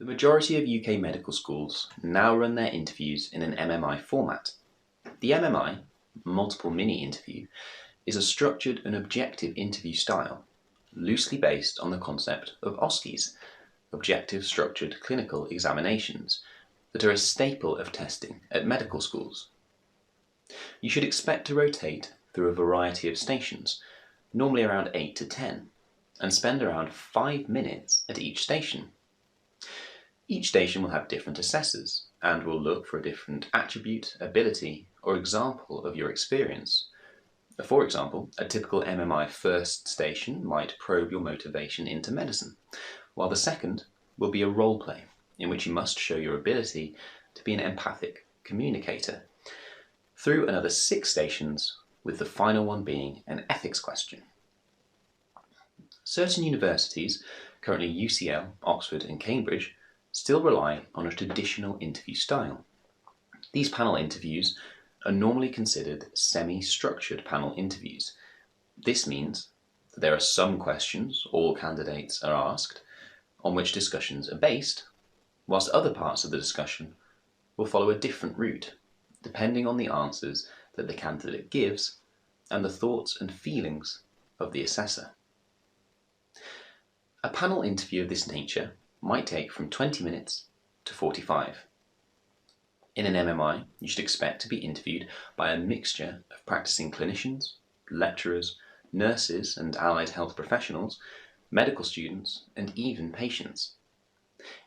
The majority of UK medical schools now run their interviews in an MMI format. The MMI, multiple mini interview, is a structured and objective interview style, loosely based on the concept of OSCEs, objective structured clinical examinations, that are a staple of testing at medical schools. You should expect to rotate through a variety of stations, normally around 8 to 10, and spend around 5 minutes at each station. Each station will have different assessors and will look for a different attribute, ability, or example of your experience. For example, a typical MMI first station might probe your motivation into medicine, while the second will be a role play in which you must show your ability to be an empathic communicator, through another 6 stations, with the final one being an ethics question. Certain universities, currently UCL, Oxford and Cambridge, still rely on a traditional interview style. These panel interviews are normally considered semi-structured panel interviews. This means that there are some questions all candidates are asked, on which discussions are based, whilst other parts of the discussion will follow a different route, depending on the answers that the candidate gives and the thoughts and feelings of the assessor. A panel interview of this nature might take from 20 minutes to 45. In an MMI, you should expect to be interviewed by a mixture of practicing clinicians, lecturers, nurses and allied health professionals, medical students, and even patients.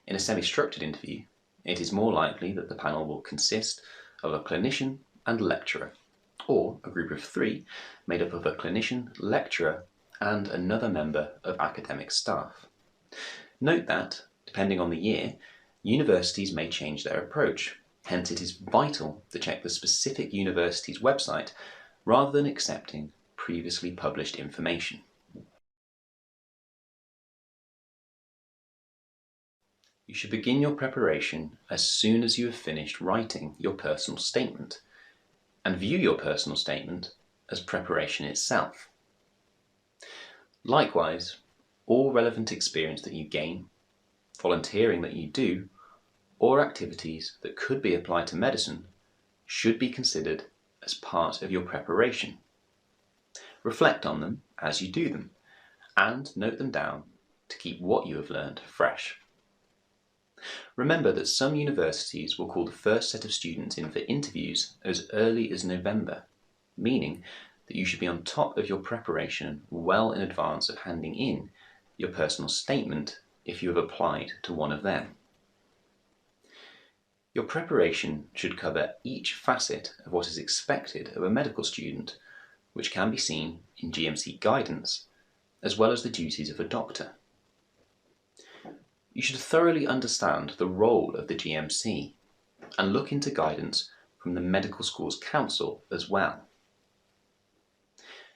In a semi-structured interview, it is more likely that the panel will consist of a clinician and lecturer, or a group of 3 made up of a clinician, lecturer, and another member of academic staff. Note that, depending on the year, universities may change their approach. Hence, it is vital to check the specific university's website rather than accepting previously published information. You should begin your preparation as soon as you have finished writing your personal statement, and view your personal statement as preparation itself. Likewise, all relevant experience that you gain, volunteering that you do, or activities that could be applied to medicine should be considered as part of your preparation. Reflect on them as you do them, and note them down to keep what you have learned fresh. Remember that some universities will call the first set of students in for interviews as early as November, meaning that you should be on top of your preparation well in advance of handing in your personal statement if you have applied to one of them. Your preparation should cover each facet of what is expected of a medical student, which can be seen in GMC guidance, as well as the duties of a doctor. You should thoroughly understand the role of the GMC and look into guidance from the Medical Schools Council as well.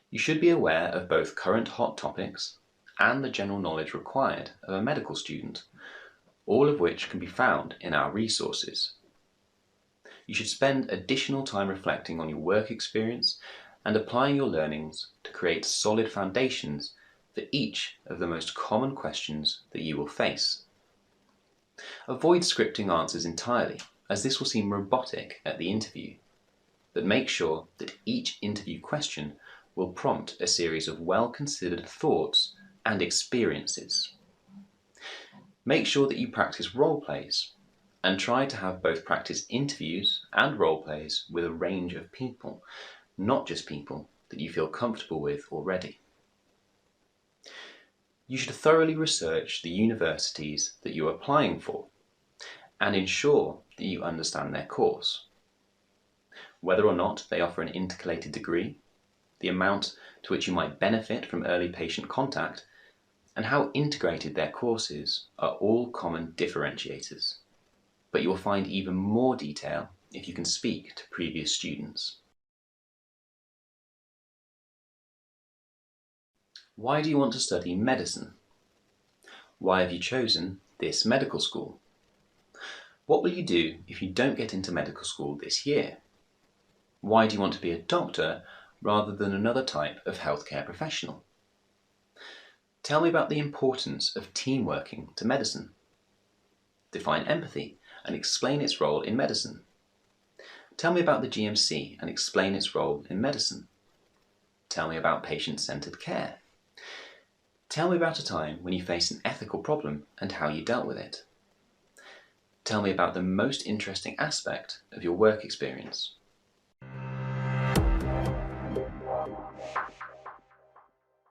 You should be aware of both current hot topics and the general knowledge required of a medical student, all of which can be found in our resources. You should spend additional time reflecting on your work experience and applying your learnings to create solid foundations for each of the most common questions that you will face. Avoid scripting answers entirely, as this will seem robotic at the interview, but make sure that each interview question will prompt a series of well-considered thoughts and experiences. Make sure that you practice role plays and try to have both practice interviews and role plays with a range of people, not just people that you feel comfortable with already. You should thoroughly research the universities that you are applying for and ensure that you understand their course, whether or not they offer an intercalated degree, the amount to which you might benefit from early patient contact, and how integrated their courses are all common differentiators. But you will find even more detail if you can speak to previous students. Why do you want to study medicine? Why have you chosen this medical school? What will you do if you don't get into medical school this year? Why do you want to be a doctor rather than another type of healthcare professional? Tell me about the importance of team working to medicine. Define empathy and explain its role in medicine. Tell me about the GMC and explain its role in medicine. Tell me about patient-centered care. Tell me about a time when you faced an ethical problem and how you dealt with it. Tell me about the most interesting aspect of your work experience.